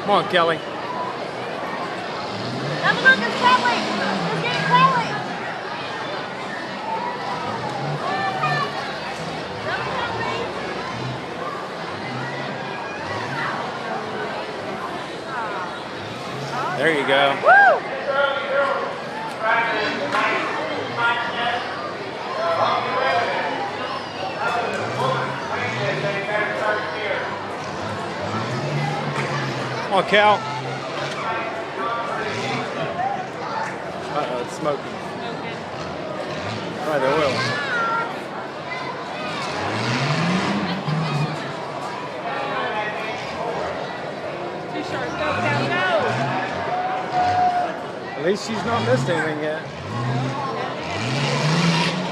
Come on, Kelly. Have a look at Kelly. Let's get Kelly. There you go. Woo! Come on, Cal. Uh-oh, it's smoking. Right, the oil. Too short. Go, Cal, go. At least she's not missed anything yet.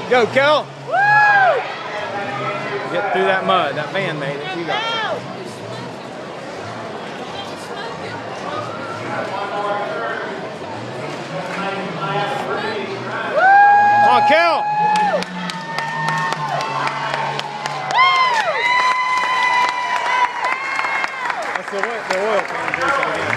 Go, Kel. Woo! Get through that mud. That van made it. You got it. Come on, Kel. That's the oil can.